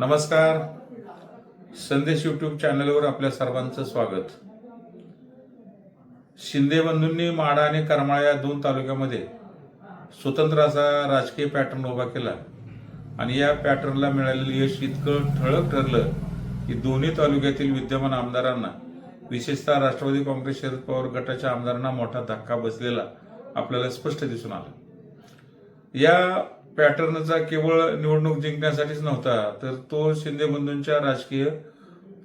नमस्कार. संदेश यूट्यूब चॅनलवर आपल्या सर्वांचं स्वागत. शिंदे बंधूंनी माढा आणि करमाळा या दोन तालुक्यामध्ये स्वतंत्र असा राजकीय पॅटर्न उभा केला आणि या पॅटर्नला मिळालेलं यश इतकं ठळक ठरलं की दोन्ही तालुक्यातील विद्यमान आमदारांना, विशेषतः राष्ट्रवादी काँग्रेस शरद पवार गटाच्या आमदारांना मोठा धक्का बसलेला आपल्याला स्पष्ट दिसून आला. या पॅटर्नचा केवळ निवडणूक जिंकण्यासाठीच नव्हता, तर तो शिंदे बंधूंच्या राजकीय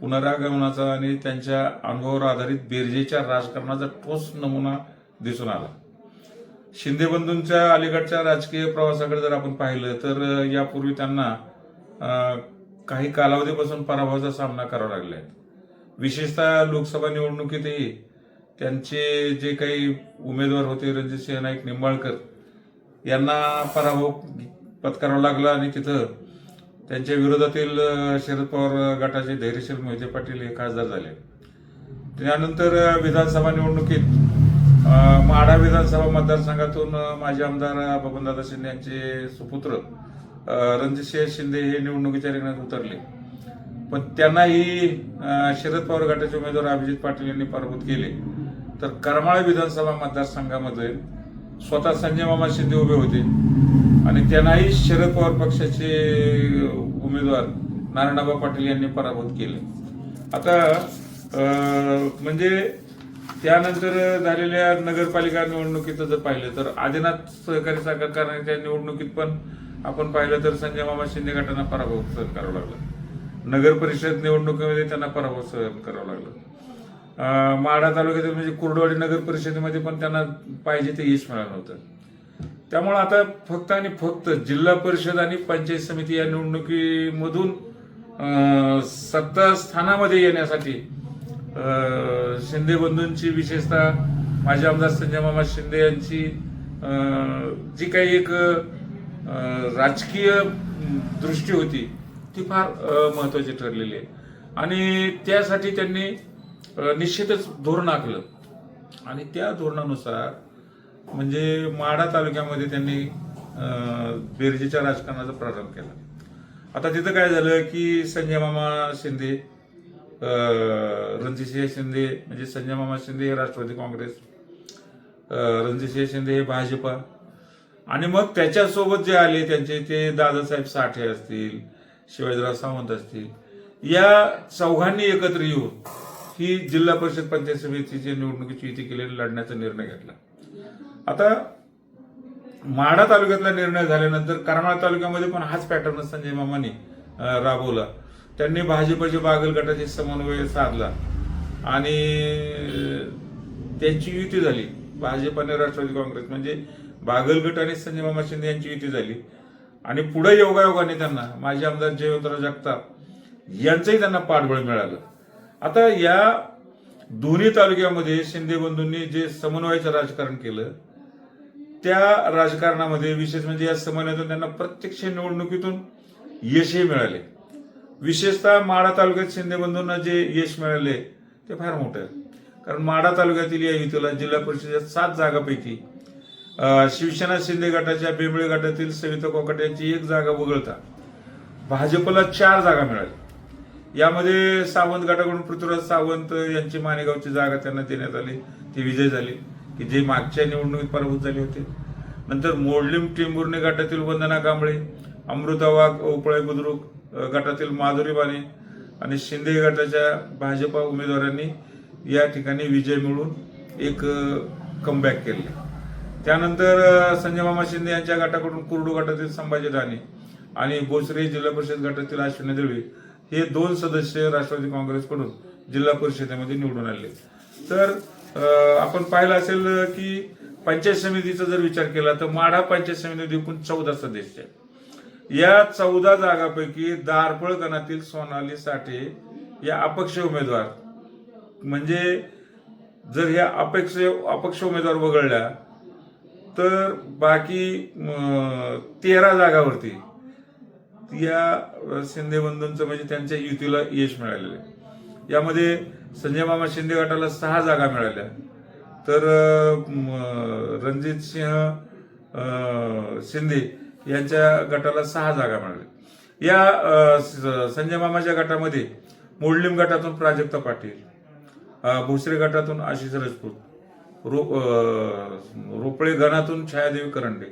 पुनरागमनाचा आणि त्यांच्या अनुभवावर आधारित बेरजेच्या राजकारणाचा ठोस नमुना दिसून आला. शिंदे बंधूंच्या अलीकडच्या राजकीय प्रवासाकडे जर आपण पाहिलं तर यापूर्वी त्यांना काही कालावधीपासून पराभवाचा सामना करावा लागला आहे. विशेषतः लोकसभा निवडणुकीतही त्यांचे जे काही उमेदवार होते, रणजितसिंह नाईक निंबाळकर यांना पराभव पत्करावा लागला आणि तिथं त्यांच्या विरोधातील शरद पवार गटाचे धैर्यशील मोहिते पाटील हे खासदार झाले. त्यानंतर विधानसभा निवडणुकीत माढा विधानसभा मतदारसंघातून माजी आमदार बबनदादा शिंदे यांचे सुपुत्र रणजितसिंह शिंदे हे निवडणुकीच्या रिंगणात उतरले, पण त्यांनाही शरद पवार गटाचे उमेदवार अभिजित पाटील यांनी पराभूत केले. तर करमाळा विधानसभा मतदारसंघामध्ये स्वतः संजय मामा शिंदे उभे होते आणि त्यांनाही शरद पवार पक्षाचे उमेदवार नारायणबा पाटील यांनी पराभूत केले. आता म्हणजे त्यानंतर झालेल्या नगरपालिका निवडणुकीत जर पाहिलं तर आदिनाथ सहकारी साखर कारखान्याच्या निवडणुकीत पण आपण पाहिलं तर संजय मामा शिंदे गटांना पराभव सहन करावा लागला. नगर परिषद निवडणुकीमध्ये त्यांना पराभव सहन करावा लागला. माढा तालुक्यातील म्हणजे कुर्डवाडी नगर परिषदेमध्ये पण त्यांना पाहिजे ते यश मिळालं नव्हतं. त्यामुळे आता फक्त आणि फक्त जिल्हा परिषद आणि पंचायत समिती या निवडणुकीमधून सत्ता स्थानामध्ये येण्यासाठी शिंदे बंधूंची, विशेषतः माजी आमदार संजय मामा शिंदे यांची जी काही एक राजकीय दृष्टी होती ती फार महत्वाची ठरलेली आहे आणि त्यासाठी त्यांनी निश्चितच धोरण आखलं आणि त्या धोरणानुसार म्हणजे माढा तालुक्यामध्ये त्यांनी बेरजेच्या राजकारणाचा प्रारंभ केला. आता तिथं काय झालं की संजय मामा शिंदे, रणजितसिंह शिंदे म्हणजे संजय मामा शिंदे हे राष्ट्रवादी काँग्रेस, रणजितसिंह शिंदे हे भाजपा आणि मग त्याच्यासोबत जे आले त्यांचे ते दादासाहेब साठे असतील, शिवाजीराव सावंत असतील, या चौघांनी एकत्र येऊन ही जिल्हा परिषद पंचायत समितीची निवडणुकीची युती केलेली लढण्याचा निर्णय घेतला. आता माढा तालुक्यातला निर्णय झाल्यानंतर करमाळा तालुक्यामध्ये पण हाच पॅटर्न संजय मामांनी राबवला. त्यांनी भाजपच्या बागल गटाशी समन्वय साधला आणि त्यांची युती झाली. भाजप आणि राष्ट्रवादी काँग्रेस म्हणजे बागल गट आणि संजय मामा शिंदे यांची युती झाली आणि पुढे योगायोगाने त्यांना माजी आमदार जयवंतराव जगताप यांचंही त्यांना पाठबळ मिळालं. आता या दोन्ही तालुक्यामध्ये शिंदे बंधूंनी जे समन्वयाचं राजकारण केलं त्या राजकारणामध्ये विशेष म्हणजे या समन्वयातून त्यांना प्रत्यक्ष निवडणुकीतून यशही मिळाले. विशेषतः माढा तालुक्यात शिंदे बंधूंना जे यश मिळाले ते फार मोठं आहे. कारण माढा तालुक्यातील या युतीला जिल्हा परिषदेच्या 7 जागापैकी शिवसेना शिंदे गटाच्या बेंबळे गटातील सविता कोकाट यांची 1 जागा वगळता भाजपला 4 जागा मिळाल्या. यामध्ये सावंत गटाकडून पृथ्वीराज सावंत यांची माणेगावची जागा त्यांना देण्यात आली, ती विजय झाली की जे मागच्या निवडणुकीत पराभूत झाले होते. नंतर मोडलीम टेंभुर्णी गटातील वंदना कांबळे, अमृता वाघ उपळे बुद्रुक गटातील माधुरी बाने आणि शिंदे गटाच्या भाजपा उमेदवारांनी या ठिकाणी विजय मिळवून एक कमबॅक केले. त्यानंतर संजय मामा शिंदे यांच्या गटाकडून कुर्डू गटातील संभाजी राणे आणि बोसरे जिल्हा परिषद गटातील अश्विनी दळवी हे 2 सदस्य राष्ट्रवादी काँग्रेसकडून जिल्हा परिषदेमध्ये निवडून आले. तर आपण पाहिलं असेल की पंचायत समितीचा जर विचार केला तर माढा पंचायत समितीमध्ये एकूण 14 सदस्य आहेत. या 14 जागापैकी दारपळ गणातील सोनाली साठे या अपक्ष उमेदवार म्हणजे जर ह्या अपक्ष उमेदवार वगळल्या तर बाकी 13 जागावरती या शिंदे बंधूंचं म्हणजे त्यांच्या युतीला यश मिळालेलं आहे. यामध्ये संजय मामा शिंदे गटाला 6 जागा मिळाल्या, तर रणजितसिंह शिंदे यांच्या गटाला 6 जागा मिळाल्या. या संजय मामाच्या गटामध्ये मोडलीम गटातून प्राजक्ता पाटील, भोसरे गटातून आशिष राजपूत, रोपळे गणातून छायादेवी करंडे,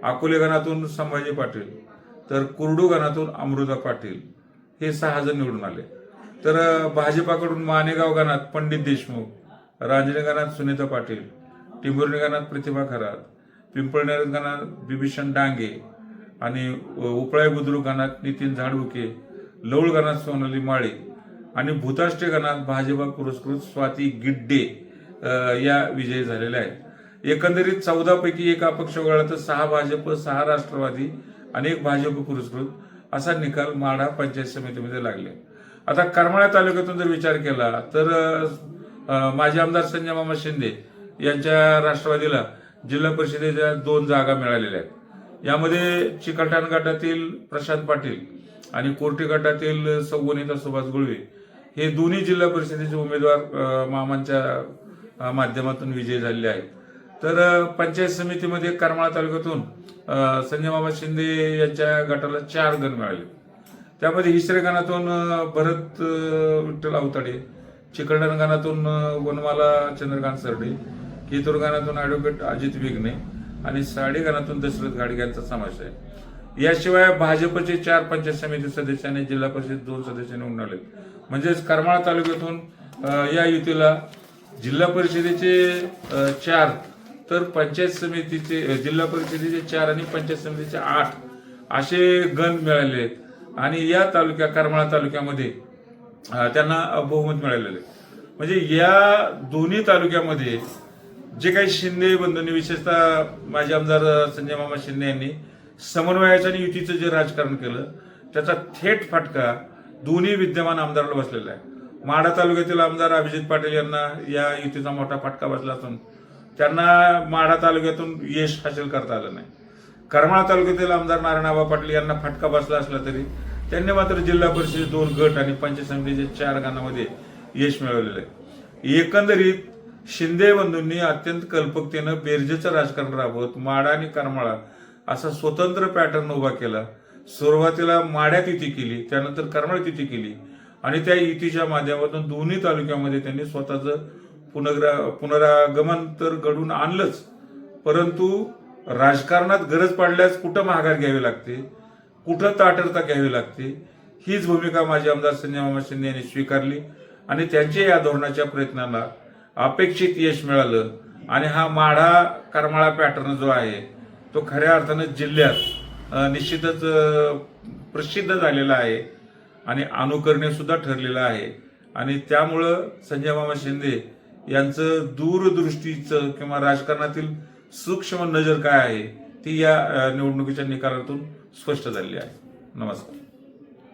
अकोले गणातून संभाजी पाटील, तर कुर्डू गणातून अमृता पाटील हे 6 जण निवडून आले. तर भाजपाकडून मानेगाव गणात पंडित देशमुख, रांजणे गणात सुनीता पाटील, टिंबुर्णी गणात प्रतिभा खरात, पिंपळनेर गणात बिभीषण डांगे आणि उपळाई बुद्रुक गणात नितीन झाडुके, लवळ गणात सोनाली माळे आणि भूताष्टे गणात भाजपा पुरस्कृत स्वाती गिड्डे या विजयी झालेल्या आहेत. एकंदरीत 14 पैकी एक अपक्ष वगळला तर 6 भाजप, 6 राष्ट्रवादी आणि 1 भाजप पुरस्कृत असा निकाल माढा पंचायत समितीमध्ये लागले. आता करमाळा तालुक्यातून जर विचार केला तर माजी आमदार संजय मामा शिंदे यांच्या राष्ट्रवादीला जिल्हा परिषदेच्या 2 जागा मिळालेल्या आहेत. यामध्ये चिकलठाण गटातील प्रशांत पाटील आणि कोर्टी गटातील सौवनिता सुभाष गुळवे हे दोन्ही जिल्हा परिषदेचे उमेदवार मामांच्या माध्यमातून विजयी झालेले आहेत. तर पंचायत समितीमध्ये करमाळा तालुक्यातून संजय मामा शिंदे यांच्या गटाला 4 गण मिळाले. त्यामध्ये हिसरे गणातून भरत विठ्ठल अवताडे, चिकलठाण गणातून वनमाला चंद्रकांत सरडे, केतूर गणातून ॲडव्होकेट अजित विघ्ने आणि साडे गणातून दशरथ घाडगे यांचा समावेश आहे. याशिवाय भाजपचे 4 पंचायत समिती सदस्य आणि जिल्हा परिषद 2 सदस्य निवडून आले. म्हणजेच करमाळा तालुक्यातून या युतीला जिल्हा परिषदेचे 4 तर पंचायत समितीचे जिल्हा परिषदेचे 4 आणि पंचायत समितीचे 8 असे गण मिळाले आहेत. आणि या करमाळा तालुक्यामध्ये त्यांना बहुमत मिळालेले. म्हणजे या दोन्ही तालुक्यामध्ये जे काही शिंदे बंधूंनी, विशेषतः माजी आमदार संजय मामा शिंदे यांनी समन्वयाचं आणि युतीचं जे राजकारण केलं त्याचा थेट फटका दोन्ही विद्यमान आमदाराला बसलेला आहे. माढा तालुक्यातील आमदार अभिजित पाटील यांना या युतीचा मोठा फटका बसला असून त्यांना माढा तालुक्यातून यश हासिल करता आलं नाही. करमाळा तालुक्यातील आमदार नारायणआबा पाटील यांना फटका बसला असला तरी त्यांनी मात्र जिल्हा परिषदेचे 2 गट आणि पंचायत समितीच्या 4 गणांमध्ये यश मिळवलेलं आहे. एकंदरीत शिंदे बंधूंनी अत्यंत कल्पकतेनं बेरजेचं राजकारण राबवत माढा आणि करमाळा असा स्वतंत्र पॅटर्न उभा केला. सुरुवातीला माढ्यात युती केली, त्यानंतर करमाळ्यात युती केली आणि त्या युतीच्या माध्यमातून दोन्ही तालुक्यामध्ये त्यांनी स्वतःचं पुनरागमन तर घडून आणलंच, परंतु राजकारणात गरज पडल्यास कुठं माघार घ्यावी लागते, कुठं ताठरता घ्यावी लागते, हीच भूमिका माजी आमदार संजय मामा शिंदे यांनी स्वीकारली आणि त्यांच्या या धोरणाच्या प्रयत्नाला अपेक्षित यश मिळालं. आणि हा माढा करमाळा पॅटर्न जो आहे तो खऱ्या अर्थानं जिल्ह्यात निश्चितच प्रसिद्ध झालेला आहे आणि अनुकरणीय सुद्धा ठरलेला आहे. आणि त्यामुळं संजय मामा शिंदे यांचं दूरदृष्टीचं किंवा राजकारणातील सूक्ष्म नजर काय आहे ती या निवडणुकीच्या निकालातून स्पष्ट झालेली आहे. नमस्कार.